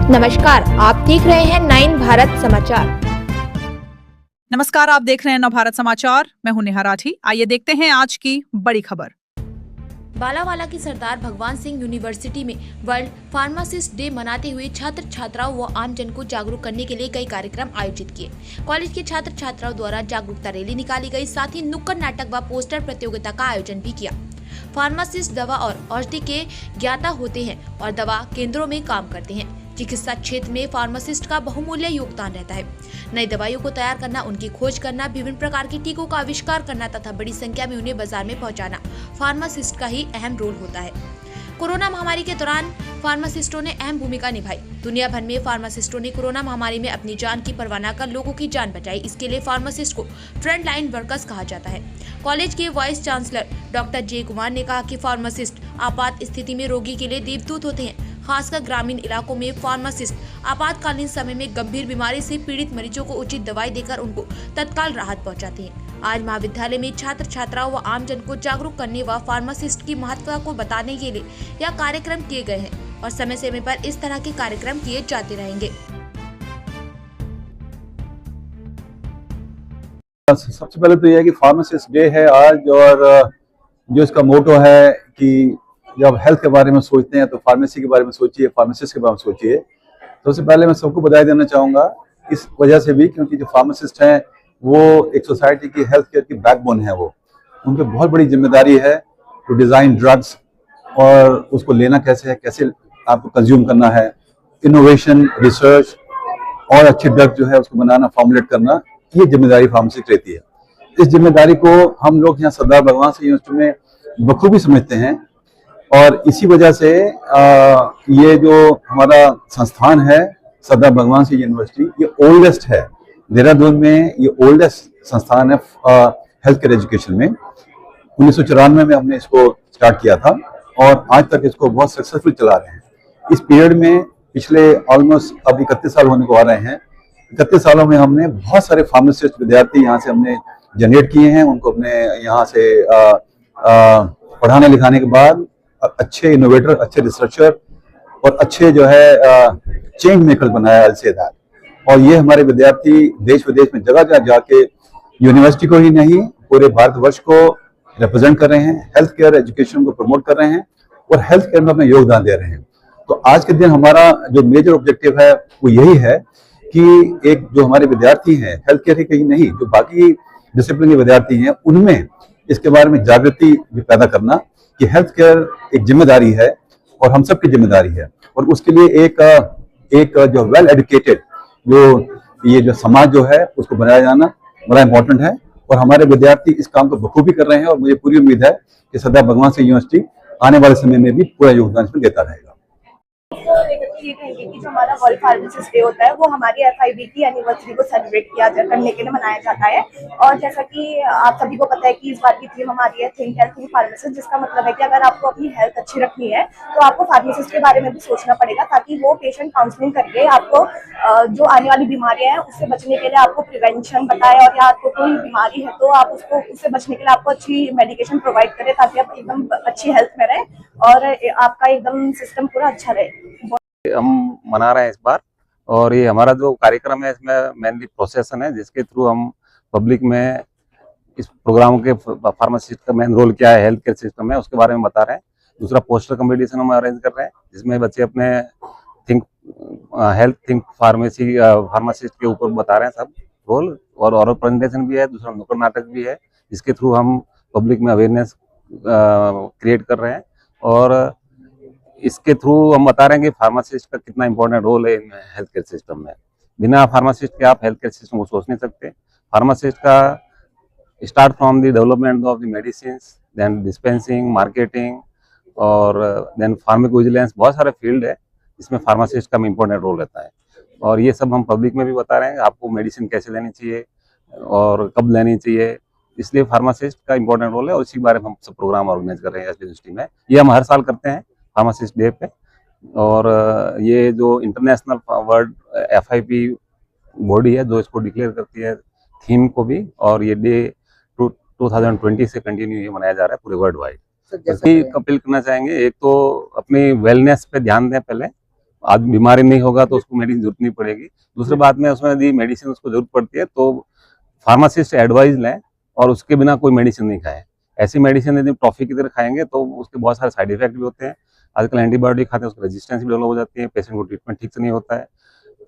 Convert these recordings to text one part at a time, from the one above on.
नमस्कार, आप देख रहे हैं 9 भारत समाचार। नमस्कार, आप देख रहे हैं 9 भारत समाचार। मैं हूं नेहा राठी। आइए देखते हैं आज की बड़ी खबर। बालावाला की सरदार भगवान सिंह यूनिवर्सिटी में वर्ल्ड फार्मासिस्ट डे मनाते हुए छात्र छात्राओं व आम जन को जागरूक करने के लिए कई कार्यक्रम आयोजित किए। कॉलेज के छात्र छात्राओं द्वारा जागरूकता रैली निकाली गई, साथ ही नुक्कड़ नाटक व पोस्टर प्रतियोगिता का आयोजन भी किया। फार्मासिस्ट दवा और औषधि के ज्ञाता होते हैं और दवा केंद्रों में काम करते हैं। चिकित्सा क्षेत्र में फार्मासिस्ट का बहुमूल्य योगदान रहता है। नई दवाइयों को तैयार करना, उनकी खोज करना, विभिन्न प्रकार के टीकों का आविष्कार करना तथा बड़ी संख्या में उन्हें बाजार में पहुंचाना फार्मासिस्ट का ही अहम रोल होता है। कोरोना महामारी के दौरान फार्मासिस्टों ने अहम भूमिका निभाई। दुनिया भर में फार्मासिस्टों ने कोरोना महामारी में अपनी जान की परवाह न कर लोगों की जान बचाई। इसके लिए फार्मासिस्ट को फ्रंट लाइन वर्कर्स कहा जाता है। कॉलेज के वाइस चांसलर डॉक्टर जे कुमार ने कहा कि फार्मासिस्ट आपात स्थिति में रोगी के लिए देवदूत होते हैं। खासकर ग्रामीण इलाकों में फार्मासिस्ट आपातकालीन समय में गंभीर बीमारी से पीड़ित मरीजों को उचित दवाई देकर उनको तत्काल राहत पहुंचाते हैं। आज महाविद्यालय में छात्र छात्राओं व आम जन को जागरूक करने व फार्मासिस्ट की महत्ता को बताने के लिए यह कार्यक्रम किए गए हैं और समय समय पर इस तरह के कार्यक्रम किए जाते रहेंगे। सबसे पहले तो यह है कि फार्मासिस्ट डे है आज, और जो इसका मोटो है कि जब हेल्थ के बारे में सोचते हैं तो फार्मेसी के बारे में सोचिए, फार्मासिस्ट के बारे में सोचिए। तो सबसे पहले मैं सबको बधाई देना चाहूँगा इस वजह से भी, क्योंकि जो फार्मासिस्ट हैं वो एक सोसाइटी की हेल्थ केयर की बैकबोन है। वो उन पर बहुत बड़ी जिम्मेदारी है टू डिज़ाइन ड्रग्स, और उसको लेना कैसे है, कैसे आपको कंज्यूम करना है, इनोवेशन, रिसर्च और अच्छे ड्रग जो है उसको बनाना, फॉर्मुलेट करना, ये जिम्मेदारी फार्मासिस्ट रहती है। इस जिम्मेदारी को हम लोग यहाँ सरदार भगवान सिंह यूनिवर्सिटी में बखूबी समझते हैं, और इसी वजह से ये जो हमारा संस्थान है सरदार भगवान सिंह यूनिवर्सिटी, ये ओल्डेस्ट है देहरादून में। ये ओल्डेस्ट संस्थान है हेल्थ केयर एजुकेशन में। 1994 में हमने इसको स्टार्ट किया था और आज तक इसको बहुत सक्सेसफुल चला रहे हैं। इस पीरियड में पिछले ऑलमोस्ट अब 31 साल होने को आ रहे हैं। 31 सालों में हमने बहुत सारे फार्मासिस्ट विद्यार्थी यहाँ से हमने जनरेट किए हैं। उनको अपने यहाँ से पढ़ाने लिखाने के बाद अच्छे इनोवेटर, अच्छे रिसर्चर और अच्छे जो है चेंज मेकर बनाया से दैट। और ये हमारे विद्यार्थी देश विदेश में जगह जगह जाके यूनिवर्सिटी को ही नहीं पूरे भारतवर्ष को रिप्रेजेंट कर रहे हैं, हेल्थ केयर एजुकेशन को प्रमोट कर रहे हैं और हेल्थ केयर में अपना योगदान दे रहे हैं। तो आज के दिन हमारा जो मेजर ऑब्जेक्टिव है वो यही है कि एक जो हमारे विद्यार्थी हैं, हेल्थ केयर ही कहीं नहीं, जो बाकी डिसिप्लिन के विद्यार्थी हैं, उनमें इसके बारे में जागृति भी पैदा करना कि हेल्थ केयर एक जिम्मेदारी है और हम सबकी जिम्मेदारी है। और उसके लिए एक जो वेल एजुकेटेड ये जो समाज जो है उसको बनाया जाना बड़ा इंपॉर्टेंट है। और हमारे विद्यार्थी इस काम को बखूबी कर रहे हैं और मुझे पूरी उम्मीद है कि सरदार भगवान सिंह यूनिवर्सिटी आने वाले समय में भी पूरा योगदान इसमें देता रहेगा। ये कहेंगे कि जो हमारा वर्ल्ड फार्मासिस्ट डे होता है वो हमारी एफआईबी की एनिवर्सरी को सेलिब्रेट करने के लिए मनाया जाता है। और जैसा कि आप सभी को पता है कि इस बार की थीम हमारी है थिंक हेल्थ थिंक फार्मासिस्ट, जिसका मतलब है कि अगर आपको अपनी हेल्थ अच्छी रखनी है तो आपको फार्मासिस्ट के बारे में भी सोचना पड़ेगा, ताकि वो पेशेंट काउंसलिंग करके आपको जो आने वाली बीमारियां हैं उससे बचने के लिए आपको प्रिवेंशन बताए, और या आपको कोई बीमारी है तो आप उससे बचने के लिए आपको अच्छी मेडिकेशन प्रोवाइड करें, ताकि आप एकदम अच्छी हेल्थ में रहें और आपका एकदम सिस्टम पूरा अच्छा रहे। हम मना रहे हैं इस बार, और ये हमारा जो कार्यक्रम है इसमें मेनली प्रोसेसन है, जिसके थ्रू हम पब्लिक में इस प्रोग्राम के फार्मासिस्ट का मेन रोल क्या है हेल्थ केयर सिस्टम में उसके बारे में बता रहे हैं। दूसरा पोस्टर कंपटीशन हम अरेंज कर रहे हैं, जिसमें बच्चे अपने हेल्थ थिंक फार्मासिस्ट के ऊपर बता रहे हैं सब रोल, और प्रेजेंटेशन भी है, दूसरा नुक्कड़ नाटक भी है, जिसके थ्रू हम पब्लिक में अवेयरनेस क्रिएट कर रहे हैं। और इसके थ्रू हम बता रहे हैं कि फार्मासिस्ट का कितना इंपॉर्टेंट रोल है हेल्थ केयर सिस्टम में। बिना फार्मासिस्ट के आप हेल्थ केयर सिस्टम को सोच नहीं सकते। फार्मासिस्ट का start from the development of the medicine, then dispensing, marketing और देन फार्माकोविजिलेंस, बहुत सारे फील्ड है जिसमें फार्मासिस्ट का इम्पोर्टेंट रोल रहता है। और ये सब हम पब्लिक में भी बता रहे हैं आपको मेडिसिन कैसे लेनी चाहिए और कब लेनी चाहिए, इसलिए फार्मासिस्ट का इंपॉर्टेंट रोल है और इसी बारे में हम सब प्रोग्राम ऑर्गेनाइज कर रहे हैं यूनिवर्सिटी में। ये हम हर साल करते हैं फार्मासिस्ट डे पे, और ये जो इंटरनेशनल वर्ल्ड एफआईपी बॉडी है जो इसको डिक्लेयर करती है थीम को भी, और ये डे 2020 से कंटिन्यू ये मनाया जा रहा है पूरे वर्ल्ड वाइड। अपील करना चाहेंगे, एक तो अपनी वेलनेस पे ध्यान दें पहले, आदमी बीमारी नहीं होगा तो उसको मेडिसिन जरूरत नहीं पड़ेगी। दूसरी बात में उसमें यदि मेडिसिन उसको जरूरत पड़ती है तो फार्मासिस्ट एडवाइस लें और उसके बिना कोई मेडिसिन नहीं खाएं। ऐसी मेडिसिन यदि टॉफी की तरह खाएंगे तो उसके बहुत सारे साइड इफेक्ट भी होते हैं। आजकल एंटीबायोटिक खाते हैं, उसको रेजिस्टेंस भी डेवलप हो जाती है, पेशेंट को ट्रीटमेंट ठीक से नहीं होता है।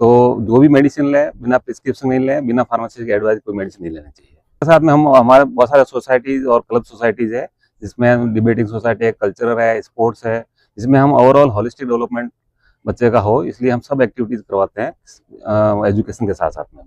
तो जो भी मेडिसिन लें बिना प्रिस्क्रिप्शन नहीं लें, बिना फार्मासिस्ट की एडवाइस कोई मेडिसिन नहीं लेनी चाहिए। साथ में हम हमारे बहुत सारे सोसाइटीज और क्लब सोसाइटीज है, जिसमें डिबेटिंग सोसाइटी है, कल्चरल है, स्पोर्ट्स है, जिसमें हम ओवरऑल होलिस्टिक डेवलपमेंट बच्चे का हो, इसलिए हम सब एक्टिविटीज करवाते हैं एजुकेशन के साथ साथ में।